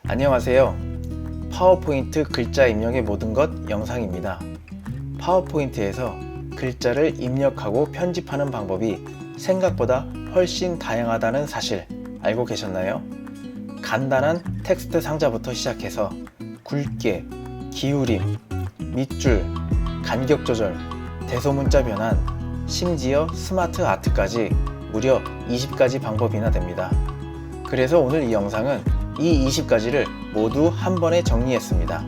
안녕하세요. 파워포인트 글자 입력의 모든 것 영상입니다. 파워포인트에서 글자를 입력하고 편집하는 방법이 생각보다 훨씬 다양하다는 사실 알고 계셨나요? 간단한 텍스트 상자부터 시작해서 굵게, 기울임, 밑줄, 간격 조절, 대소문자 변환, 심지어 스마트 아트까지 무려 20가지 방법이나 됩니다. 그래서 오늘 이 영상은 이 20가지를 모두 한 번에 정리했습니다.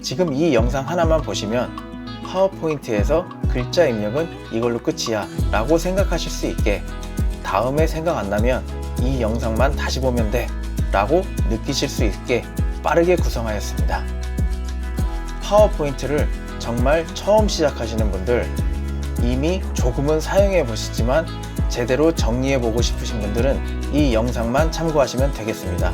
지금 이 영상 하나만 보시면 파워포인트에서 글자 입력은 이걸로 끝이야 라고 생각하실 수 있게 다음에 생각 안 나면 이 영상만 다시 보면 돼 라고 느끼실 수 있게 빠르게 구성하였습니다. 파워포인트를 정말 처음 시작하시는 분들, 이미 조금은 사용해 보시지만 제대로 정리해 보고 싶으신 분들은 이 영상만 참고하시면 되겠습니다.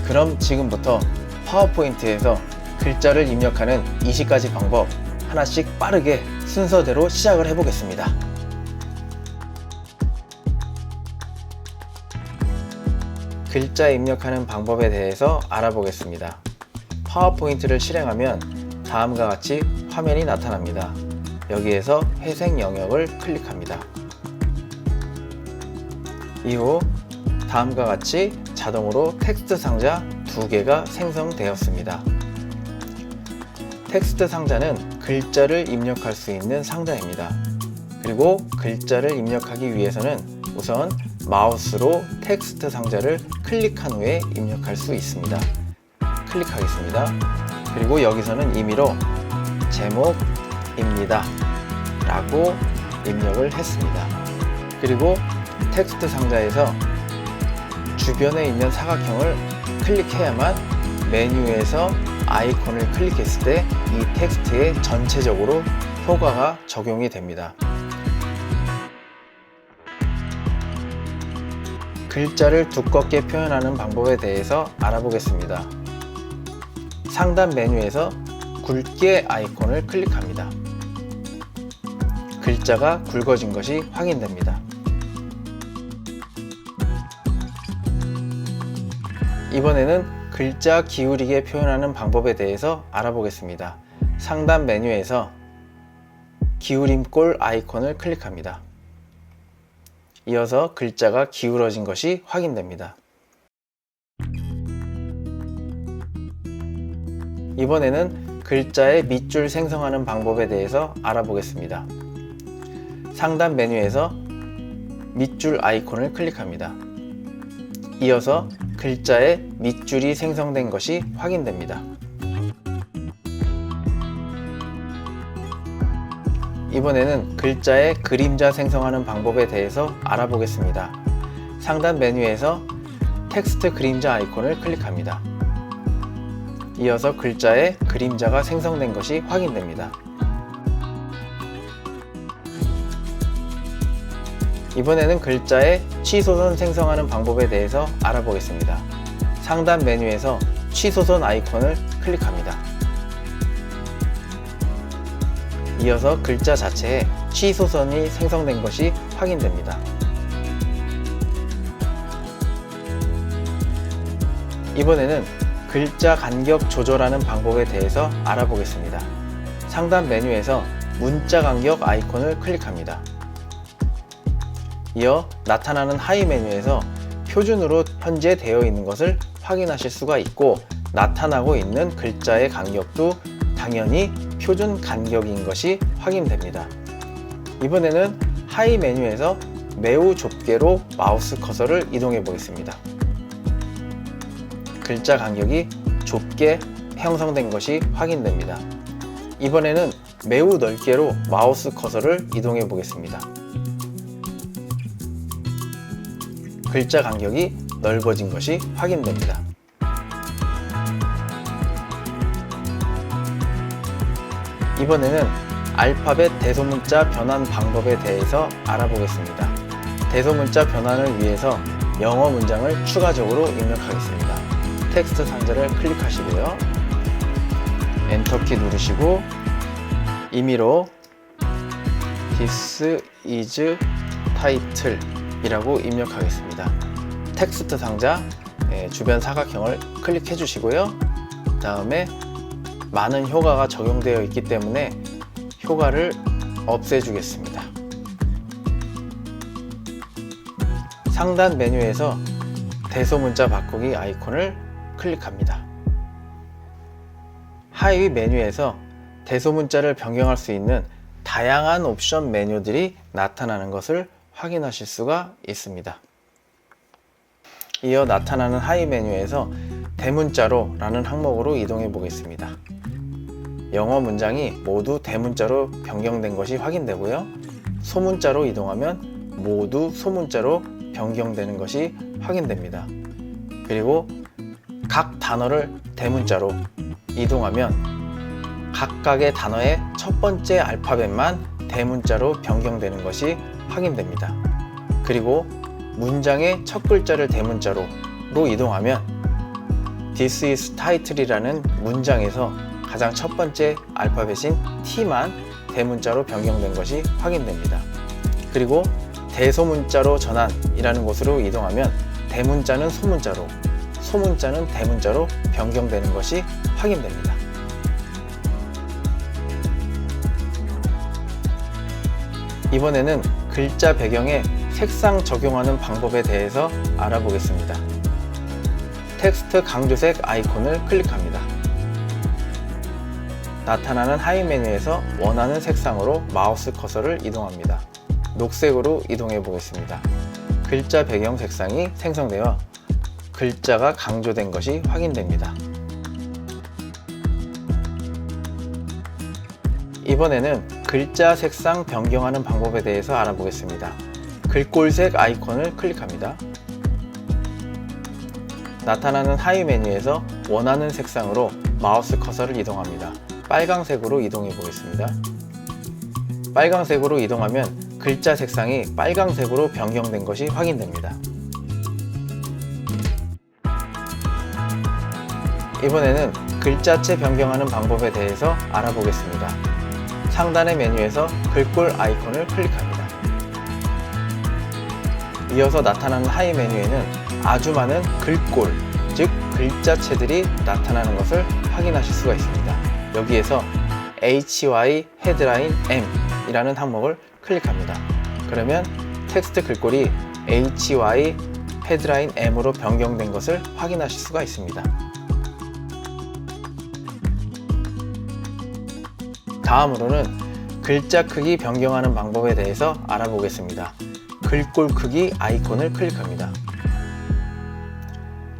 그럼 지금부터 파워포인트에서 글자를 입력하는 20가지 방법 하나씩 빠르게 순서대로 시작을 해 보겠습니다. 글자 입력하는 방법에 대해서 알아보겠습니다. 파워포인트를 실행하면 다음과 같이 화면이 나타납니다. 여기에서 회색 영역을 클릭합니다. 이후 다음과 같이 자동으로 텍스트 상자 2개가 생성되었습니다. 텍스트 상자는 글자를 입력할 수 있는 상자입니다. 그리고 글자를 입력하기 위해서는 우선 마우스로 텍스트 상자를 클릭한 후에 입력할 수 있습니다. 클릭하겠습니다. 그리고 여기서는 임의로 제목입니다 라고 입력을 했습니다. 그리고 텍스트 상자에서 주변에 있는 사각형을 클릭해야만 메뉴에서 아이콘을 클릭했을 때 이 텍스트에 전체적으로 효과가 적용이 됩니다. 글자를 두껍게 표현하는 방법에 대해서 알아보겠습니다. 상단 메뉴에서 굵게 아이콘을 클릭합니다. 글자가 굵어진 것이 확인됩니다. 이번에는 글자 기울이게 표현하는 방법에 대해서 알아보겠습니다. 상단 메뉴에서 기울임꼴 아이콘을 클릭합니다. 이어서 글자가 기울어진 것이 확인됩니다. 이번에는 글자의 밑줄 생성하는 방법에 대해서 알아보겠습니다. 상단 메뉴에서 밑줄 아이콘을 클릭합니다. 이어서 글자의 밑줄이 생성된 것이 확인됩니다. 이번에는 글자의 그림자 생성하는 방법에 대해서 알아보겠습니다. 상단 메뉴에서 텍스트 그림자 아이콘을 클릭합니다. 이어서 글자의 그림자가 생성된 것이 확인됩니다. 이번에는 글자의 취소선 생성하는 방법에 대해서 알아보겠습니다. 상단 메뉴에서 취소선 아이콘을 클릭합니다. 이어서 글자 자체에 취소선이 생성된 것이 확인됩니다. 이번에는 글자 간격 조절하는 방법에 대해서 알아보겠습니다. 상단 메뉴에서 문자 간격 아이콘을 클릭합니다. 이어 나타나는 하위 메뉴에서 표준으로 현재 되어 있는 것을 확인하실 수가 있고, 나타나고 있는 글자의 간격도 당연히 표준 간격인 것이 확인됩니다. 이번에는 하위 메뉴에서 매우 좁게로 마우스 커서를 이동해 보겠습니다. 글자 간격이 좁게 형성된 것이 확인됩니다. 이번에는 매우 넓게로 마우스 커서를 이동해 보겠습니다. 글자 간격이 넓어진 것이 확인됩니다. 이번에는 알파벳 대소문자 변환 방법에 대해서 알아보겠습니다. 대소문자 변환을 위해서 영어 문장을 추가적으로 입력하겠습니다. 텍스트 상자를 클릭하시고요. 엔터키 누르시고 임의로 This is title 이라고 입력하겠습니다. 텍스트 상자 주변 사각형을 클릭해 주시고요. 그 다음에 많은 효과가 적용되어 있기 때문에 효과를 없애 주겠습니다. 상단 메뉴에서 대소문자 바꾸기 아이콘을 클릭합니다. 하위 메뉴에서 대소문자를 변경할 수 있는 다양한 옵션 메뉴들이 나타나는 것을 확인하실 수가 있습니다. 이어 나타나는 하위 메뉴에서 대문자로 라는 항목으로 이동해 보겠습니다. 영어 문장이 모두 대문자로 변경된 것이 확인되고요. 소문자로 이동하면 모두 소문자로 변경되는 것이 확인됩니다. 그리고 각 단어를 대문자로 이동하면 각각의 단어의 첫 번째 알파벳만 대문자로 변경되는 것이 확인됩니다. 그리고 문장의 첫 글자를 대문자로 이동하면 This is title이라는 문장에서 가장 첫 번째 알파벳인 T만 대문자로 변경된 것이 확인됩니다. 그리고 대소문자로 전환이라는 곳으로 이동하면 대문자는 소문자로, 소문자는 대문자로 변경되는 것이 확인됩니다. 이번에는 글자 배경에 색상 적용하는 방법에 대해서 알아보겠습니다. 텍스트 강조색 아이콘을 클릭합니다. 나타나는 하위 메뉴에서 원하는 색상으로 마우스 커서를 이동합니다. 녹색으로 이동해 보겠습니다. 글자 배경 색상이 생성되어 글자가 강조된 것이 확인됩니다. 이번에는 글자 색상 변경하는 방법에 대해서 알아보겠습니다. 글꼴색 아이콘을 클릭합니다. 나타나는 하위 메뉴에서 원하는 색상으로 마우스 커서를 이동합니다. 빨강색으로 이동해 보겠습니다. 빨강색으로 이동하면 글자 색상이 빨강색으로 변경된 것이 확인됩니다. 이번에는 글자체 변경하는 방법에 대해서 알아보겠습니다. 상단의 메뉴에서 글꼴 아이콘을 클릭합니다. 이어서 나타나는 하위 메뉴에는 아주 많은 글꼴, 즉 글자체들이 나타나는 것을 확인하실 수가 있습니다. 여기에서 HY 헤드라인 M 이라는 항목을 클릭합니다. 그러면 텍스트 글꼴이 HY 헤드라인 M으로 변경된 것을 확인하실 수가 있습니다. 다음으로는 글자 크기 변경하는 방법에 대해서 알아보겠습니다. 글꼴 크기 아이콘을 클릭합니다.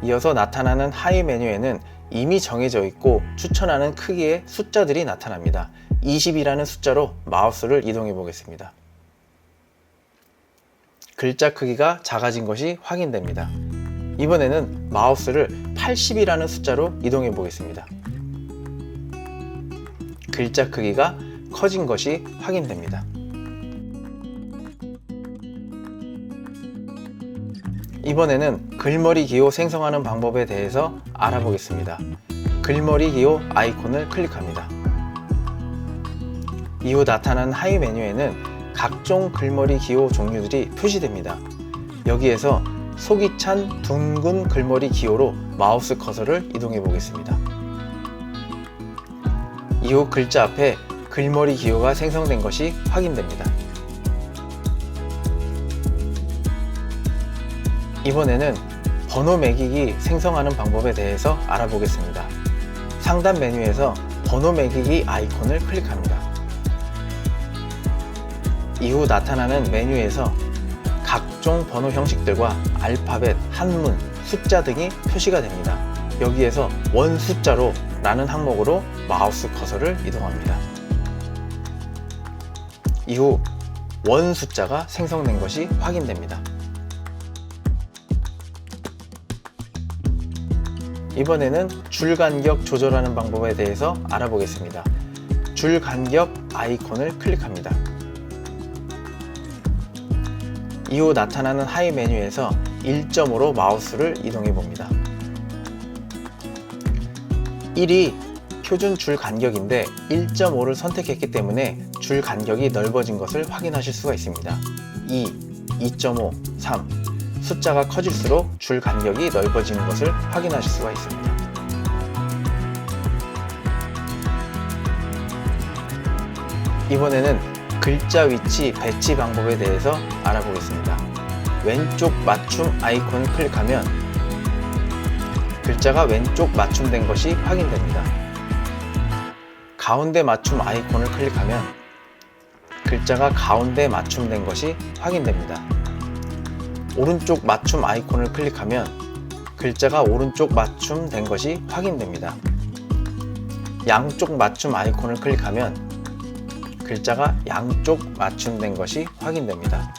이어서 나타나는 하위 메뉴에는 이미 정해져 있고 추천하는 크기의 숫자들이 나타납니다. 20이라는 숫자로 마우스를 이동해 보겠습니다. 글자 크기가 작아진 것이 확인됩니다. 이번에는 마우스를 80이라는 숫자로 이동해 보겠습니다. 글자 크기가 커진 것이 확인됩니다. 이번에는 글머리 기호 생성하는 방법에 대해서 알아보겠습니다. 글머리 기호 아이콘을 클릭합니다. 이후 나타나는 하위 메뉴에는 각종 글머리 기호 종류들이 표시됩니다. 여기에서 속이 찬 둥근 글머리 기호로 마우스 커서를 이동해 보겠습니다. 이후 글자 앞에 글머리 기호가 생성된 것이 확인됩니다. 이번에는 번호 매기기 생성하는 방법에 대해서 알아보겠습니다. 상단 메뉴에서 번호 매기기 아이콘을 클릭합니다. 이후 나타나는 메뉴에서 각종 번호 형식들과 알파벳, 한문, 숫자 등이 표시가 됩니다. 여기에서 원숫자로 라는 항목으로 마우스 커서를 이동합니다. 이후 원숫자가 생성된 것이 확인됩니다. 이번에는 줄 간격 조절하는 방법에 대해서 알아보겠습니다. 줄 간격 아이콘을 클릭합니다. 이후 나타나는 하위 메뉴에서 1.5로 마우스를 이동해 봅니다. 1이 표준 줄 간격인데 1.5를 선택했기 때문에 줄 간격이 넓어진 것을 확인하실 수가 있습니다. 2, 2.5, 3 숫자가 커질수록 줄 간격이 넓어지는 것을 확인하실 수가 있습니다. 이번에는 글자 위치 배치 방법에 대해서 알아보겠습니다. 왼쪽 맞춤 아이콘을 클릭하면 글자가 왼쪽 맞춤된 것이 확인됩니다. 가운데 맞춤 아이콘을 클릭하면 글자가 가운데 맞춤된 것이 확인됩니다. 오른쪽 맞춤 아이콘을 클릭하면 글자가 오른쪽 맞춤된 것이 확인됩니다. 양쪽 맞춤 아이콘을 클릭하면 글자가 양쪽 맞춤된 것이 확인됩니다.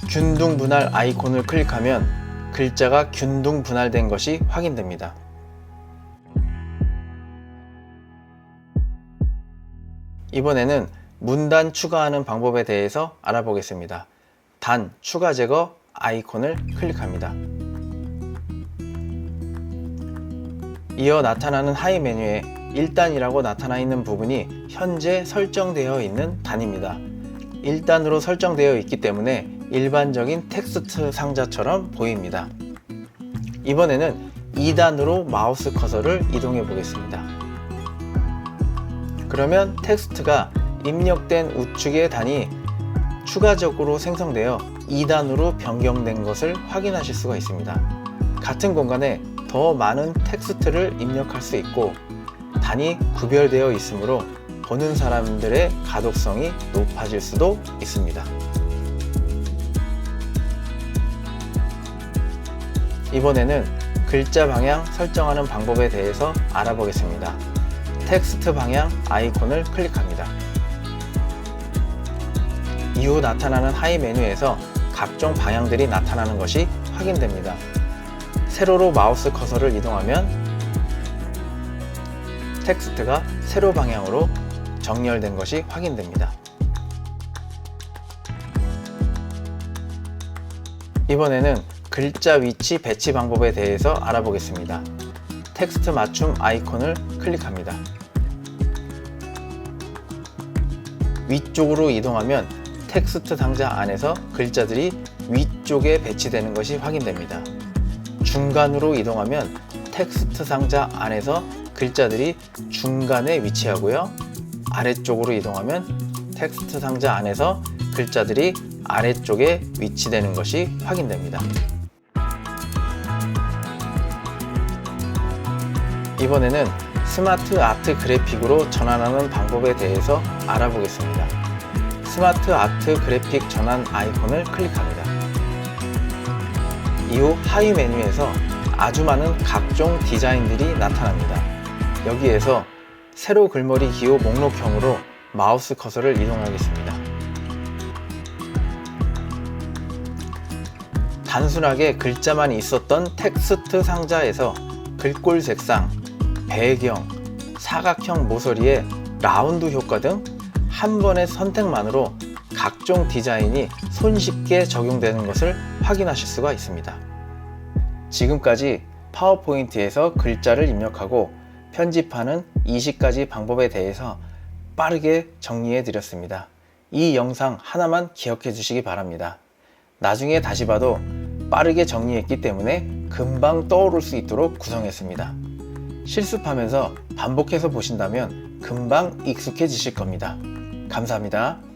균등 분할 아이콘을 클릭하면 글자가 균등 분할된 것이 확인됩니다. 이번에는 문단 추가하는 방법에 대해서 알아보겠습니다. 단 추가 제거 아이콘을 클릭합니다. 이어 나타나는 하위 메뉴에 1단이라고 나타나 있는 부분이 현재 설정되어 있는 단입니다. 1단으로 설정되어 있기 때문에 일반적인 텍스트 상자처럼 보입니다. 이번에는 2단으로 마우스 커서를 이동해 보겠습니다. 그러면 텍스트가 입력된 우측의 단이 추가적으로 생성되어 2단으로 변경된 것을 확인하실 수가 있습니다. 같은 공간에 더 많은 텍스트를 입력할 수 있고 단이 구별되어 있으므로 보는 사람들의 가독성이 높아질 수도 있습니다. 이번에는 글자 방향 설정하는 방법에 대해서 알아보겠습니다. 텍스트 방향 아이콘을 클릭합니다. 이후 나타나는 하위 메뉴에서 각종 방향들이 나타나는 것이 확인됩니다. 세로로 마우스 커서를 이동하면 텍스트가 세로 방향으로 정렬된 것이 확인됩니다. 이번에는 글자 위치 배치 방법에 대해서 알아보겠습니다. 텍스트 맞춤 아이콘을 클릭합니다. 위쪽으로 이동하면 텍스트 상자 안에서 글자들이 위쪽에 배치되는 것이 확인됩니다. 중간으로 이동하면 텍스트 상자 안에서 글자들이 중간에 위치하고요. 아래쪽으로 이동하면 텍스트 상자 안에서 글자들이 아래쪽에 위치되는 것이 확인됩니다. 이번에는 스마트 아트 그래픽으로 전환하는 방법에 대해서 알아보겠습니다. 스마트 아트 그래픽 전환 아이콘을 클릭합니다. 이후 하위 메뉴에서 아주 많은 각종 디자인들이 나타납니다. 여기에서 세로 글머리 기호 목록형으로 마우스 커서를 이동하겠습니다. 단순하게 글자만 있었던 텍스트 상자에서 글꼴 색상, 배경, 사각형 모서리에 라운드 효과 등 한 번의 선택만으로 각종 디자인이 손쉽게 적용되는 것을 확인하실 수가 있습니다. 지금까지 파워포인트에서 글자를 입력하고 편집하는 20가지 방법에 대해서 빠르게 정리해 드렸습니다. 이 영상 하나만 기억해 주시기 바랍니다. 나중에 다시 봐도 빠르게 정리했기 때문에 금방 떠오를 수 있도록 구성했습니다. 실습하면서 반복해서 보신다면 금방 익숙해지실 겁니다. 감사합니다.